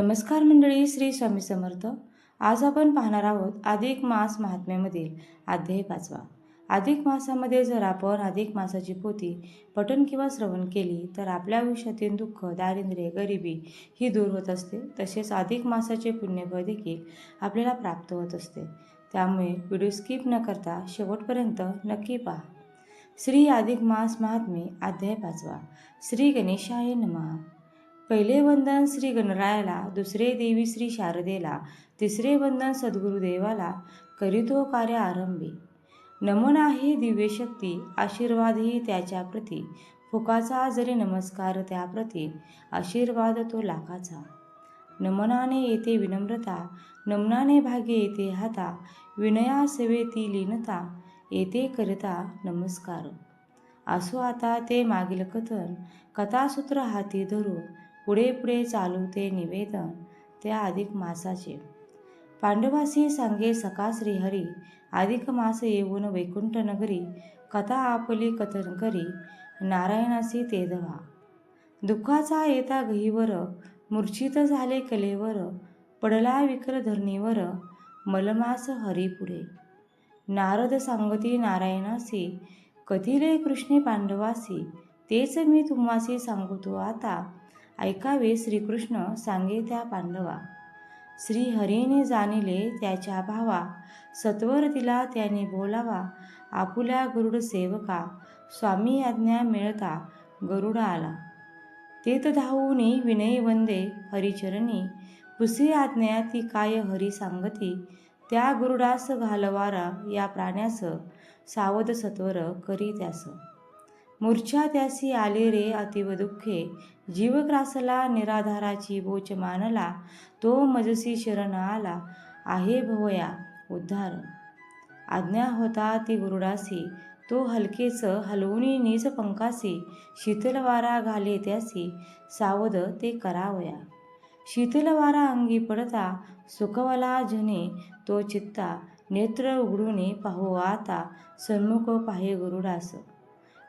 नमस्कार मंडळी, श्री स्वामी समर्थ. आज आपण पाहणार आहोत अधिक मास महात्म्यामधील अध्याय 5. अधिक मासामध्ये जर आपण अधिक मासाची पोथी पठण किंवा श्रवण केली तर आपल्या आयुष्यातील दुःख, दारिद्र्य, गरिबी ही दूर होत असते. तसेच अधिक मासाचे पुण्यफळ देखील आपल्याला प्राप्त होत असते. त्यामुळे व्हिडिओ स्किप न करता शेवटपर्यंत नक्की पहा. श्री अधिक मास महात्म्य अध्याय 5. श्री गणेशाय नमः. पहिले वंदन श्री गणरायाला, दुसरे देवी श्री शारदेला, तिसरे वंदन सद्गुरुदेवाला, करीतो कार्य आरंभी. नमन आहे दिव्य शक्ती, आशीर्वादही त्याच्या प्रती. फुकाचा जरी नमस्कार त्या प्रती, आशीर्वाद तो लाखाचा. नमनाने येते विनम्रता, नमनाने भागे येते हाता. विनया सेवेती लीनता, येते करता नमस्कार. असो आता ते मागील कथन, कथासूत्र हाती धरून. पुढे पुढे चालू ते निवेदन त्या अधिक मासाचे. पांडवासी सांगे सखा श्रीहरी, अधिक मास येऊन वैकुंठ नगरी. कथा आपली कथन करी, नारायणासी ते धवा. दुःखाचा येता गहीवर, मूर्छित झाले कलेवर. पडला विकर धरणीवर, मलमास हरी पुढे. नारद सांगती नारायणासी, कथिले कृष्णे पांडवासी. तेच मी तुम्हासी सांगतो आता, ऐकावे श्रीकृष्ण सांगे त्या पांडवा. श्रीहरीने जाणिले त्याच्या भावा, सत्वर दिला त्याने बोलावा. आपुल्या गरुड सेवका, स्वामी आज्ञा मिळता गरुड आला. तेत धावूनी विनय वंदे हरिचरणी. पुसे आज्ञा ती काय हरी सांगती. त्या गरुडास घालवारा या प्राण्यास, सावध सत्वर करी त्यास. मूर्छा त्यासी आले रे अतिव दुःखे. जीव ग्रासला निराधाराची बोच मानला. तो मजसी शरण आला, आहे भवया उद्धार. आज्ञा होता ती गरुडासी, तो हलकेच हलवूनी निज पंखासी. शीतल वारा घाले त्यासी, सावध ते करावया. शीतल वारा अंगी पडता, सुखवला जने तो चित्ता. नेत्र उघडून पाहू आता, सन्मुख पाहे गरुडास.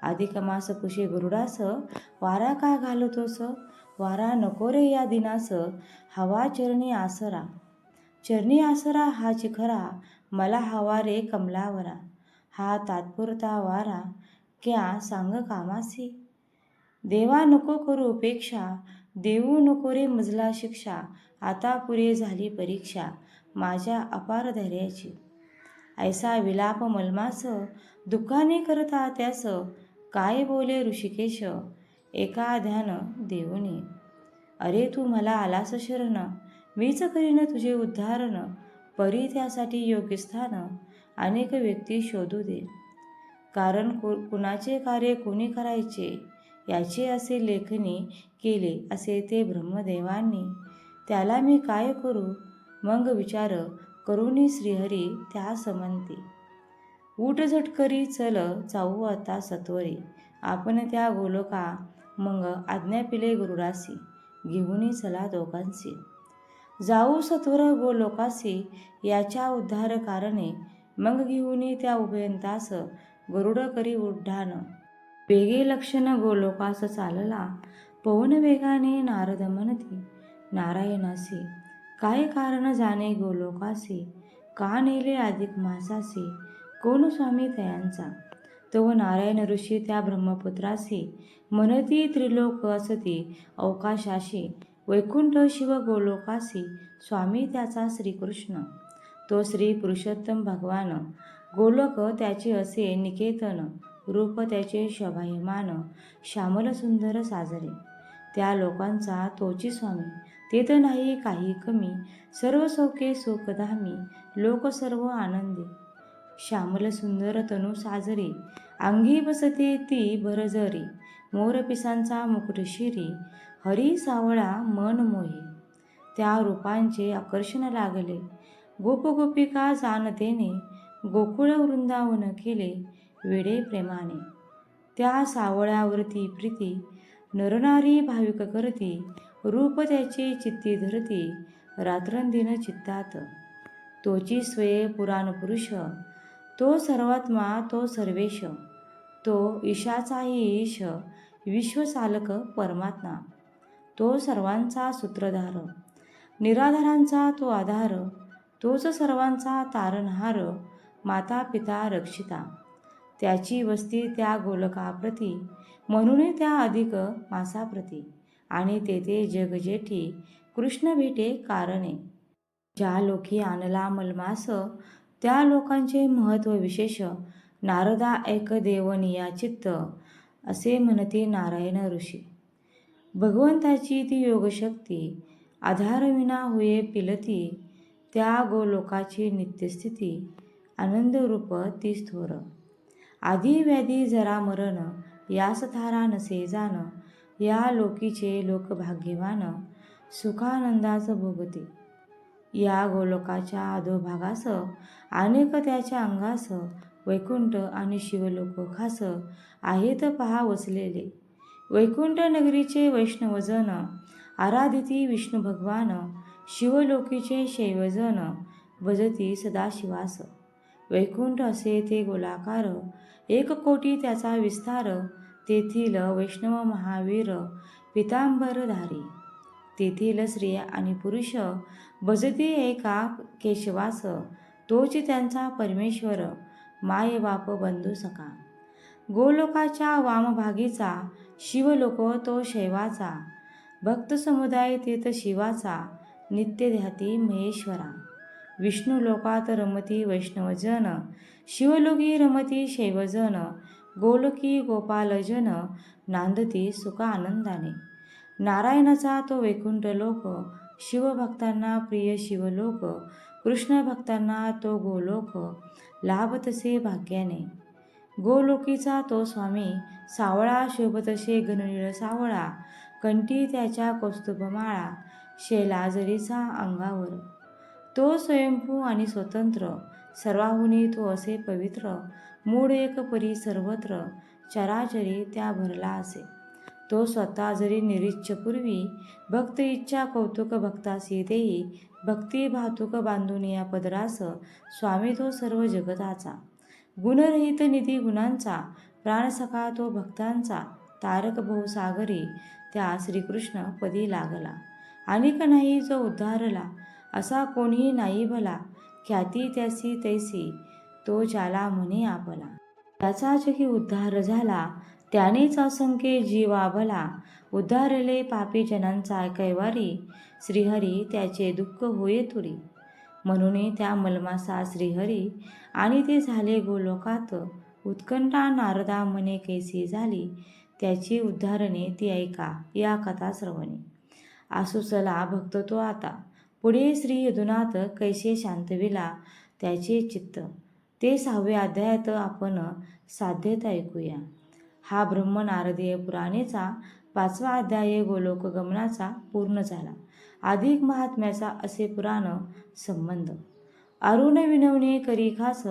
अधिक मास पुषे गरुडास, वारा का घालतोस. वारा नको रे या दिनास, हवा चरणी आसरा. चरणी आसरा हा चिखरा, मला हवा रे कमलावरा. हा तात्पुरता वारा, क्या सांग कामासी. देवा नको करू उपेक्षा, देऊ नको रे मजला शिक्षा. आता पुरे झाली परीक्षा, माझ्या अपार धैर्याची. ऐसा विलाप मलमास, दुःखाने करता त्यास. काय बोले ऋषिकेश, एका ध्यान देऊनी. अरे तू मला आलास शरण, मीच करीन तुझे उद्धारण. परी त्यासाठी योग्य स्थान, अनेक व्यक्ती शोधू दे. कारण कुणाचे कार्य कोणी करायचे, याचे असे लेखनी केले असे ते ब्रह्मदेवांनी. त्याला मी काय करू, मग विचार करुनी श्रीहरी त्या समंती. उठ झटकरी चल जाऊ आता सत्वरी. आपण त्या गोलोका, मग आज्ञा पिले गरुडासी. घेऊनी चला दोघांसी, जाऊ सत्वर गोलोकासी. याच्या उद्धार कारणे, मग घेऊनी त्या उभयंतास. गरुड करी उड्डाण, वेगे लक्षण गोलोकास चालला. पवन वेगाने नारद म्हणती नारायणासी. काय कारण जाणे गोलोकासी, का नेले अधिक मासासी. कोण स्वामी तयांचा, तव नारायण ऋषी त्या ब्रह्मपुत्रासी. म्हणती त्रिलोक असती अवकाशाशी. वैकुंठ शिव गोलोकासी, स्वामी त्याचा श्रीकृष्ण. तो श्री पुरुषोत्तम भगवान. गोलोक त्याचे असे निकेतन, रूप त्याचे शोभायमान. श्यामल सुंदर साजरे, त्या लोकांचा तोची स्वामी. तेथ नाही काही कमी, सर्व सौखे सुखधामी. लोक सर्व आनंदी, श्यामल सुंदर तनु साजरी. अंगी बसते ती भरजरी, मोरपिसांचा मुकुट शिरी. हरी सावळा मन मोही, त्या रूपांचे आकर्षण लागले. गोपगोपिका जाणतेने, गोकुळ वृंदावन केले वेडे प्रेमाने. त्या सावळ्यावरती प्रीती, नरनारी भाविक करती. रूप त्याचे चित्ती धरती, रात्रंदिन चित्तात. तोची स्वये पुराण पुरुष, तो सर्वात्मा तो सर्वेश. तो ईशाचाही ईश, विश्वचालक परमात्मा. तो सर्वांचा सूत्रधार, निराधारांचा तो आधार, तोच सर्वांचा तारणहार, माता पिता रक्षिता. त्याची वस्ती त्या गोलकाप्रती, म्हणून त्या अधिक मासाप्रती. आणि तेथे जग जेठी, कृष्ण भेटे कारणे. ज्या लोकी आणला मलमास, त्या लोकांचे महत्व विशेष. नारदा ऐक देवनिया चित्त, असे म्हणती नारायण ऋषी. भगवंताची ती योगशक्ती, आधारविना होये पिलती. त्या गोलोकाची नित्यस्थिती, आनंदरूप ती स्थोर. आधी व्याधी जरा मरण, यास थारा नसे जाण. या लोकीचे लोक भाग्यवान, सुखानंदाच भोगते. या गोलोकाच्या अधोभागास, अनेक त्याच्या अंगास. वैकुंठ आणि शिवलोक खास, आहेत पहा वसलेले. वैकुंठ नगरीचे वैष्णवजन, आराधिती विष्णू भगवान. शिवलोकीचे शैवजन, भजती सदाशिवास. वैकुंठ असे ते गोलाकार, 1,000,000 त्याचा विस्तार. तेथील वैष्णव महावीर, पितांबरधारी. तेथील स्त्रिया आणि पुरुष, भजती एका केशवास. तोच त्यांचा परमेश्वर, माय बाप बंधू सखा. गोलोकाच्या वामभागीचा, शिवलोक तो शैवाचा. भक्त समुदाय तेथ शिवाचा, नित्य ध्याती महेश्वरा. विष्णू लोकात रमती वैष्णवजन, शिवलोकी रमती शैवजन. गोलोकी गोपालजन, नांदती सुख आनंदाने. नारायणाचा तो वैकुंठ लोक, शिवभक्तांना प्रिय शिवलोक. कृष्ण भक्तांना तो गोलोक, लाभतसे भाग्याने. गोलोकीचा तो स्वामी, सावळा शोभतसे घननीळ सावळा. कंठी त्याच्या कौस्तुभमाळा, शैलाजरीचा अंगावर. तो स्वयंभू आणि स्वतंत्र, सर्वाहुनी तो असे पवित्र. मूळ एक परी सर्वत्र, चराचरी त्या भरला असे. तो स्वतः जरी निरीच्छ पूर्वी, भक्त इच्छा कौतुक भक्तासी देई. भक्ती भातुक बांधून या पदरास, स्वामी तो सर्व जगताचा. गुणरहित निधी गुणांचा, प्राणसखा तो भक्तांचा. तारक बहुसागरी, त्या श्रीकृष्ण पदी लागला. अनेक नाही जो उद्धारला, असा कोणी नाही भला. ख्याती त्यासी तैसी, तो ज्याला म्हणे आपला. त्याचा जगी उद्धार झाला, त्यानेच असंख्य जीवा भला. उद्धारले पापी जनांचा कैवारी, श्रीहरी त्याचे दुःख होये तुरी. म्हणून त्या मलमासा श्रीहरी, आणि ते झाले गोलोकात. उत्कंठा नारदा म्हणे कैसी झाली, त्याची उद्धारणे ती ऐका या कथा श्रवणी. आसुसला भक्त तो आता, पुढे श्री यदुनाथ कैसे शांतविला त्याचे चित्त. ते 6व्या अध्यायात आपण साध्यत ऐकूया. हा ब्रह्म नारदीय पुराणेचा 5वा अध्याय गोलोक गमनाचा पूर्ण झाला. अधिक महात्म्याचा असे पुराण संबंध. अरुण विनवणे करी खास,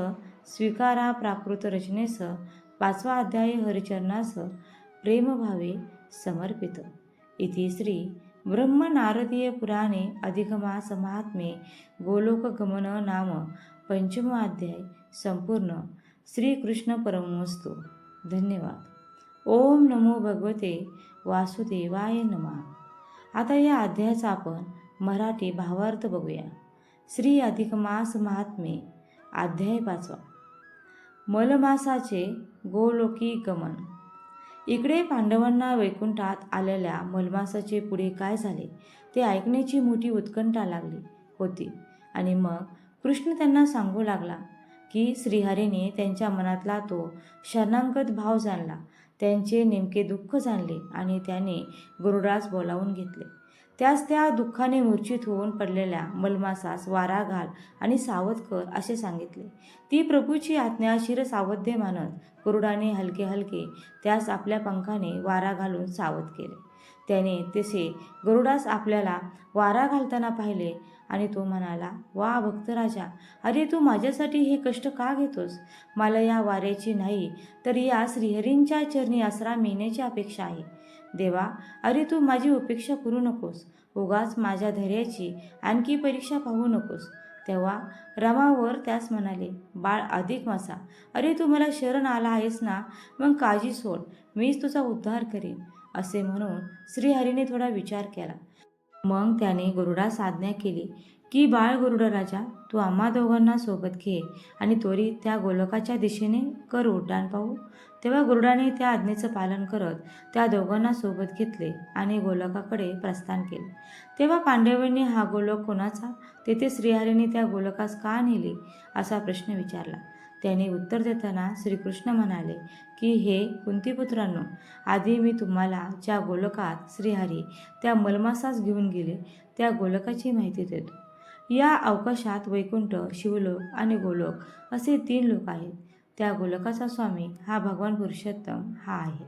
स्वीकारा प्राकृत रचनेस. 5वा अध्याय हरिचरणास प्रेमभावे समर्पित. इति श्री ब्रह्म नारदीय पुराणे अधिकमास महात्मे गोलोक गमन नाम 5वा अध्याय संपूर्ण. श्रीकृष्ण परमवस्तु. धन्यवाद. ओम नमो भगवते वासुदेवाय नमः. आता या अध्यायाचा आपण मराठी भावार्थ बघूया. श्री अधिकमास महात्मे अध्याय 5. मलमासाचे गोलोकी गमन. इकडे पांडवांना वैकुंठात आलेल्या मलमासाचे पुढे काय झाले ते ऐकण्याची मोठी उत्कंठा लागली होती. आणि मग कृष्ण त्यांना सांगू लागला की श्रीहरीने त्यांच्या मनातला तो शरणागत भाव जाणला, त्यांचे नेमके दुःख जाणले आणि त्याने गरुडास बोलावून घेतले. त्यास त्या दुःखाने मूर्छित होऊन पडलेल्या मलमासास वारा घाल आणि सावध कर असे सांगितले. ती प्रभूची आज्ञा शिरसावध्य मानत गरुडाने हलके हलके त्यास आपल्या पंखाने वारा घालून सावध केले. त्याने तसे गरुडास आपल्याला वारा घालताना पाहिले आणि तो म्हणाला, वा भक्तराजा, अरे तू माझ्यासाठी हे कष्ट का घेतोस? मला या वाऱ्याची नाही तर या श्रीहरींच्या चरणी आसरा मिळण्याची अपेक्षा आहे. देवा, अरे तू माझी उपेक्षा करू नकोस. उगाच माझ्या धैर्याची आणखी परीक्षा पाहू नकोस. तेव्हा रमावर त्यास म्हणाले, बाळ अधिक मासा, अरे तू मला शरण आला आहेस ना, मग काळजी सोड, मीच तुझा उद्धार करेन. असे म्हणून श्रीहरीने थोडा विचार केला. मग त्याने गरुडास आज्ञा केली की बाळ गरुड राजा, तू आम्हा दोघांना सोबत घे आणि त्वरित त्या गोलकाच्या दिशेने कर उड्डाण पाहू. तेव्हा गरुडाने त्या आज्ञेचं पालन करत त्या दोघांना सोबत घेतले आणि गोलकाकडे प्रस्थान केले. तेव्हा पांडवांनी हा गोलक कोणाचा, तेथे श्रीहरीने त्या गोलकास का नेले असा प्रश्न विचारला. त्याने उत्तर देताना श्रीकृष्ण म्हणाले की हे कुंतीपुत्रांनो, आधी मी तुम्हाला ज्या गोलकात श्रीहरी त्या मलमासास घेऊन गेले त्या गोलकाची माहिती देतो. या अवकाशात वैकुंठ, शिवलोक आणि गोलोक असे 3 लोक आहेत. त्या गोलकाचा स्वामी हा भगवान पुरुषोत्तम हा आहे.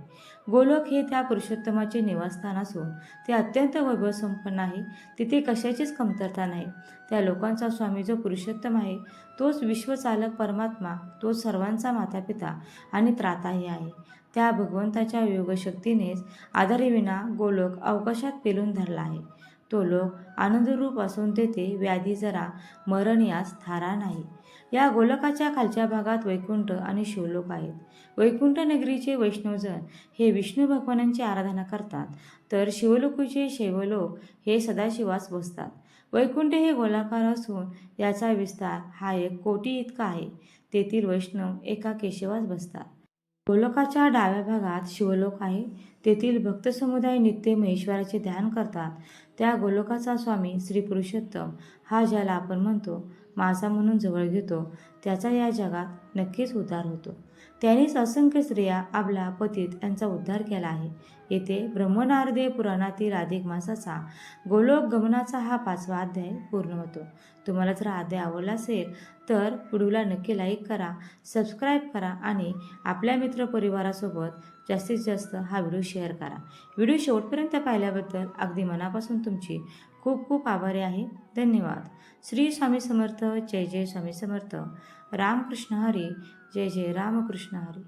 गोलोक हे त्या पुरुषोत्तमाचे निवासस्थान असून ते अत्यंत वैभवसंपन्न आहे. तिथे कशाचीच कमतरता नाही. त्या लोकांचा स्वामी जो पुरुषोत्तम आहे तोच विश्वचालक परमात्मा, तोच सर्वांचा मातापिता आणि त्राताही आहे. त्या भगवंताच्या योगशक्तीनेच आधाराविना गोलोक अवकाशात पेलून धरला आहे. तो लोक आनंदरूप असून तेथे व्याधी जरा मरण यास थारा नाही. या गोलकाच्या खालच्या भागात वैकुंठ आणि शिवलोक आहेत. वैकुंठ नगरीचे वैष्णवजन हे विष्णू भगवानांची आराधना करतात, तर शिवलोकीचे शैवलोक हे सदाशिवास बसतात. वैकुंठ हे गोलाकार असून याचा विस्तार हा 1 कोटी इतका आहे. तेथील वैष्णव एका केशवास बसतात. गोलोकाच्या डाव्या भागात शिवलोक आहे. तेथील भक्त समुदाय नित्य महेश्वराचे ध्यान करतात. त्या गोलोकाचा स्वामी श्री पुरुषोत्तम हा ज्याला आपण म्हणतो माझा म्हणून जवळ घेतो त्याचा या जगात नक्कीच उद्धार होतो. त्यानेच असंख्य स्त्रिया, अबला, पतित यांचा उद्धार केला आहे. येथे ब्रह्मनारदीय पुराणातील अधिक मासाचा गोलोक गमनाचा हा 5वा अध्याय पूर्ण होतो. तुम्हाला जर अध्याय आवडला असेल तर व्हिडिओला नक्की लाईक करा, सबस्क्राईब करा आणि आपल्या मित्रपरिवारासोबत जास्तीत जास्त हा व्हिडिओ शेअर करा. व्हिडिओ शेवटपर्यंत पाहिल्याबद्दल अगदी मनापासून तुमची खूप खूप आभारी आहे. धन्यवाद. श्री स्वामी समर्थ. जय जय स्वामी समर्थ. रामकृष्ण हरी. जय जय रामकृष्ण हरी.